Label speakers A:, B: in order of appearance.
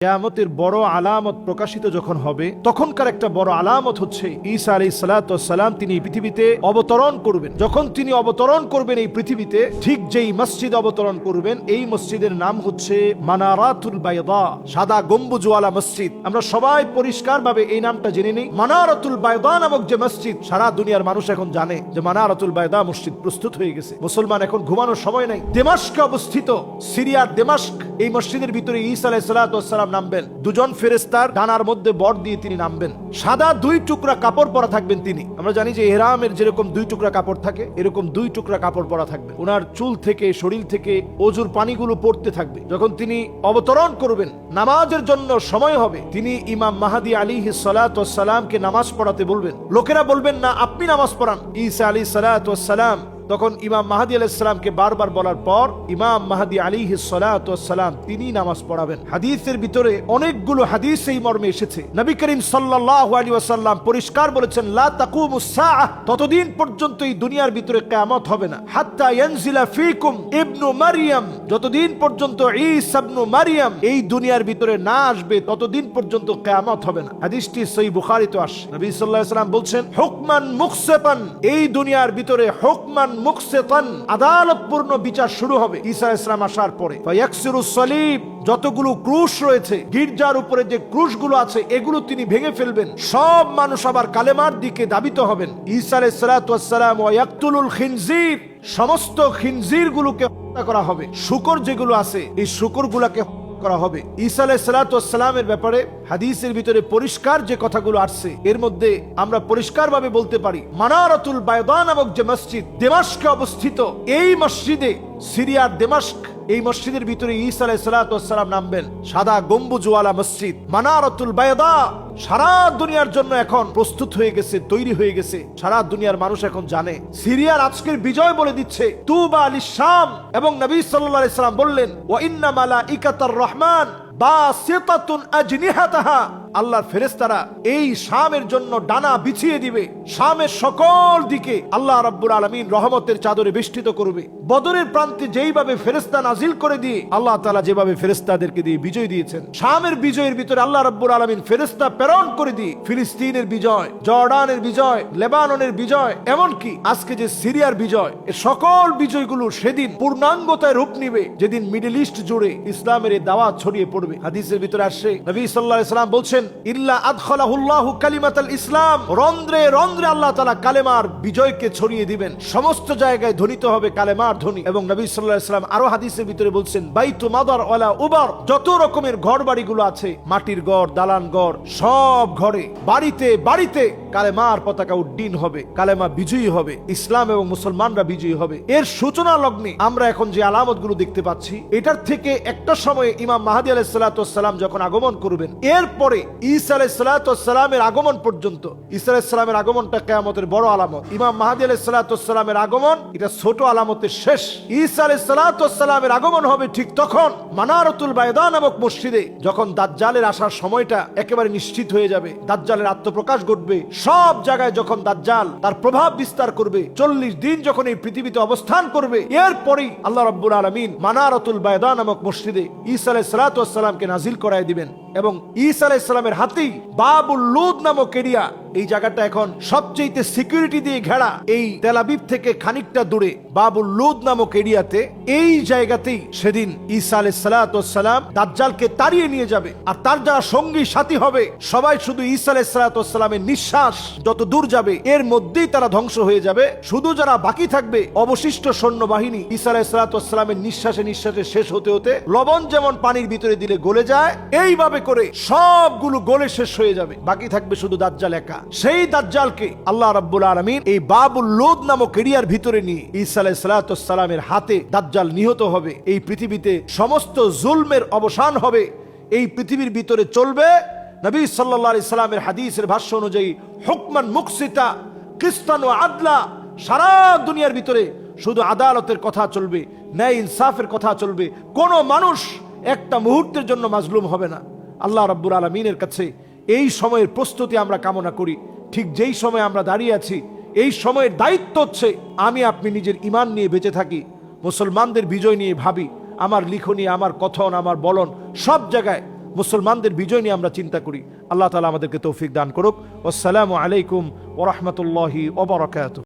A: কিয়ামতের বড় আলামত প্রকাশিত যখন হবে, তখনকার একটা বড় আলামত হচ্ছে ঈসা আলাইহিস সালাতু ওয়াস সালাম তিনি পৃথিবীতে অবতরণ করবেন। যখন তিনি অবতরণ করবেন এই পৃথিবীতে, ঠিক যেই মসজিদ অবতরণ করবেন, এই মসজিদের নাম হচ্ছে মানারাতুল বায়দা, সাদা গম্বুজওয়ালা মসজিদ। আমরা সবাই পরিষ্কারভাবে এই নামটা জেনে নিই। মানারাতুল বায়দা নামক যে মসজিদ, সারা দুনিয়ার মানুষ এখন জানে যে মানারাতুল বায়দা মসজিদ প্রস্তুত হয়ে গেছে। মুসলমান এখন ঘুমানোর সময় নাই। দামেস্কে অবস্থিত, সিরিয়ার দামেস্ক, এই মসজিদের ভিতরে ঈসা আলাইহিস সালাতু ওয়াস সালাম নামবেন। দুজন ফেরেশতার ডানার মধ্যে বর দিয়ে তিনি নামবেন। সাদা 2 টুকরা কাপড় পরা থাকবেন তিনি। আমরা জানি যে ইহরামের যেরকম 2 টুকরা কাপড় থাকে, এরকম 2 টুকরা কাপড় পরা থাকবে। ওনার চুল থেকে, শরীর থেকে ওযুর পানিগুলো পড়তে থাকবে। যখন তিনি অবতরণ করবেন, নামাজের জন্য সময় হবে, তিনি ইমাম মাহদী আলাইহিস সালাতু ওয়াস সালামকে নামাজ পড়াতে বলবেন। লোকেরা বলবেন না, আপনি নামাজ পড়ান। ঈসা আলাইহিস সালাতু ওয়াস সালাম তখন ইমাম মাহদী আলাইহিস সালামকে বারবার বলার পর ইমাম মাহদী আলাইহিস সালাতু ওয়াস সালাম তিনি নামাজ পড়াবেন। হাদিসের ভিতরে অনেকগুলো হাদিস এই মর্মে এসেছে। নবী করিম সাল্লাল্লাহু আলাইহি ওয়াসাল্লাম পরিষ্কার বলেছেন, লা তাকুমুস সাআহ, ততদিন পর্যন্ত এই দুনিয়ার ভিতরে কিয়ামত হবে না, হাত্তা ইয়ানজিলা ফীকুম ইবনু মারইয়াম, যতদিন পর্যন্ত ঈসা ইবনু মারইয়াম এই দুনিয়ার ভিতরে না আসবে, ততদিন পর্যন্ত কিয়ামত হবে না। হাদিসটি সহিহ বুখারীতে আসে। নবী সাল্লাল্লাহু আলাইহি ওয়াসাল্লাম বলছেন, হুকমান মুকসিতান, এই দুনিয়ার ভিতরে হুকমান মুকসিতান, আদালতপূর্ণ বিচার শুরু হবে ঈসা আলাইহিস সালাম আসার পরে। ফায়াকসিরুস সালিব, যতগুলো ক্রুশ রয়েছে, গির্জার উপরে যে ক্রুশগুলো আছে, এগুলো তিনি ভেঙে ফেলবেন। সব মানুষ আবার কালেমার দিকে ধাবিত হবেন। ঈসা আলাইহিস সালাতু ওয়াস সালাম ওয়া ইয়াকতুলুল খিনজির, সমস্ত খিনজিরগুলোকে হত্যা করা হবে। শূকর যেগুলো আছে, এই শূকরগুলোকে করা হবে। ঈসা আলাইহিস সালাতু ওয়াস সালামের ব্যাপারে হাদিসের ভিতরে পরিষ্কার যে কথাগুলো আসছে, এর মধ্যে আমরা পরিষ্কারভাবে বলতে পারি, মানারাতুল বায়দা নামক যে মসজিদ দামেস্কে অবস্থিত, এই মসজিদে, সিরিয়ার দামেস্ক, এই মসজিদের ভিতরে ঈসা আলাইহিস সালাতু ওয়াস সালাম নামবেন। সাদা গম্বুজওয়ালা মসজিদ মানারাতুল বায়দা সারা দুনিয়ার জন্য এখন প্রস্তুত হয়ে গেছে, তৈরি হয়ে গেছে। সারা দুনিয়ার মানুষ এখন জানে। সিরিয়ার আজকের বিজয় বলে দিচ্ছে তুবা লিশ-শাম, এবং নবী সাল্লাল্লাহু আলাইহি সাল্লাম বললেন, ওয়া ইন্না মালাইকাতার রহমান বাসিতাতুন আজনিহাতাহা, আল্লাহর ফেরেশতারা এই শামের জন্য ডানা বিছিয়ে দিবে। শামের সকল দিকে আল্লাহ রাব্বুল আলামিন রহমতের চাদরে বেষ্টিত করবে। বদরের প্রান্তে যেইভাবে ফেরেশতা নাজিল করে দিয়ে আল্লাহ তাআলা যেভাবে ফেরেশতাদেরকে দিয়ে বিজয় দিয়েছেন, শামের বিজয়ের ভিতরে আল্লাহ রাব্বুল আলামিন ফেরেশতা প্রেরণ করে দিয়ে ফিলিস্তিনের বিজয়, জর্ডানের বিজয়, লেবাননের বিজয়, এমনকি আজকে যে সিরিয়ার বিজয়, এই সকল বিজয়গুলো সেদিন পূর্ণাঙ্গতায় রূপ নিবে, যেদিন মিডল ইস্ট জুড়ে ইসলামের এই দাওয়াত ছড়িয়ে পড়বে। হাদিসের ভিতরে আসছে, নবী সাল্লাল্লাহু আলাইহি সাল্লাম বলছেন, ইল্লা আদখালাহুল্লাহু কালিমাতাল ইসলাম, রন্ধ্রে রন্ধ্রে আল্লাহ তাআলা কালেমার বিজয়কে ছড়িয়ে দিবেন। সমস্ত জায়গায় ধ্বনিত হবে কালেমার ধ্বনি। এবং নবী সাল্লাল্লাহু আলাইহি সাল্লাম আরো হাদিসের ভিতরে বলছেন, বাইতু মাদার ওয়ালা উবার, যত রকমের ঘর বাড়িগুলো আছে, মাটির ঘর, দালান ঘর, সব ঘরে, বাড়িতে বাড়িতে কালেমার পতাকা উড্ডীন হবে, কালেমা বিজয়ী হবে, ইসলাম এবং মুসলমানরা বিজয়ী হবে। এর সূচনা লগ্নে আমরা এখন যে আলামতগুলো দেখতে পাচ্ছি, এটার থেকে একটা সময়ে ইমাম মাহদী আলাইহিস সালাতু ওয়াস সালাম যখন আগমন করবেন, এরপরে ঈসা আলাইহিস সালাতু ওয়াস সালামের আগমন পর্যন্ত, ঈসা আলাইহিস সালামের আগমনটা কিয়ামতের বড় আলামত। ইমাম মাহদী আলাইহিস সালাতু ওয়াস সালামের আগমন এটা ছোট আলামতের শেষ। ঈসা আলাইহিস সালাতু ওয়াস সালামের আগমন হবে ঠিক তখন মানারাতুল বায়দা নামক মসজিদে, যখন দাজ্জালের আসার সময়টা একেবারে নিশ্চিত হয়ে যাবে, দাজ্জালের আত্মপ্রকাশ ঘটবে। সব জায়গায় যখন দাজ্জাল তার প্রভাব বিস্তার করবে, 40 দিন যখন এই পৃথিবীতে অবস্থান করবে, এরপরেই আল্লাহ রাব্বুল আলামিন মানারাতুল বায়দা নামক মসজিদে ঈসা আলাইহিস সালাতু ওয়াস সালামকে নাজিল করায় দিবেন। এবং ঈসা আলাইহিস সালামের হাতেই বাবুল লুদ নামক এরিয়া, এই জায়গাটা এখন সবচেয়ে সিকিউরিটি দিয়ে ঘেরা, এই তেল আবিব থেকে খানিকটা দূরে বাবুল লুদ নামক এরিয়াতে, এই জায়গাতেই সেদিন ঈসা আলাইহিস সালাতু ওয়াস সালাম দাজ্জালকে তাড়িয়ে নিয়ে যাবে। আর তার যারা সঙ্গী সাথী হবে, সবাই শুধু ঈসা আলাইহিস সালাতু ওয়াস সালামের নিঃশ্বাস যত দূর যাবে, এর মধ্যেই তারা ধ্বংস হয়ে যাবে। শুধু যারা বাকি থাকবে, অবশিষ্ট সৈন্যবাহিনী, ঈসা আলাইহিস সালাতু ওয়াস সালামের নিঃশ্বাসে নিঃশ্বাসে শেষ হতে হতে লবণ যেমন পানির ভিতরে দিলে গলে যায়, এইভাবে করে সবগুলো গলে শেষ হয়ে যাবে। বাকি থাকবে শুধু দাজ্জাল একা। সেই দাজ্জালকে আল্লাহ রাব্বুল আলামিন এই বাবুল লুদ নামক এরিয়ার ভিতরে নিয়ে ঈসা আলাইহিস সালাতু ওয়াস সালামের হাতে দাজ্জাল নিহত হবে। এই পৃথিবীতে সমস্ত জুলমের অবসান হবে। এই পৃথিবীর ভিতরে চলবে নবী সাল্লাল্লাহু আলাইহি সাল্লামের হাদিসের ভাষ্য অনুযায়ী হুকমান মুকসিতা কিসতান ওয়া আদলা, সারা দুনিয়ার ভিতরে শুধু আদালতের কথা চলবে, ন্যায় ইনসাফের কথা চলবে। কোনো মানুষ একটা মুহূর্তের জন্য মাজলুম হবে না। আল্লাহ রাব্বুল আলামিনের কাছে এই সময়ের প্রস্তুতি আমরা কামনা করি। ঠিক যেই সময় আমরা দাঁড়িয়ে আছি, এই সময়ের দায়িত্ব হচ্ছে আমি আপনি নিজের ঈমান নিয়ে বেঁচে থাকি, মুসলমানদের বিজয় নিয়ে ভাবি। আমার লিখনী, আমার কথন, আমার বলন, সব জায়গায় মুসলমানদের বিজয় নিয়ে আমরা চিন্তা করি। আল্লাহ তাআলা আমাদেরকে তৌফিক দান করুক। আসসালামু আলাইকুম ওয়া রাহমাতুল্লাহি ওয়া বারাকাতুহু।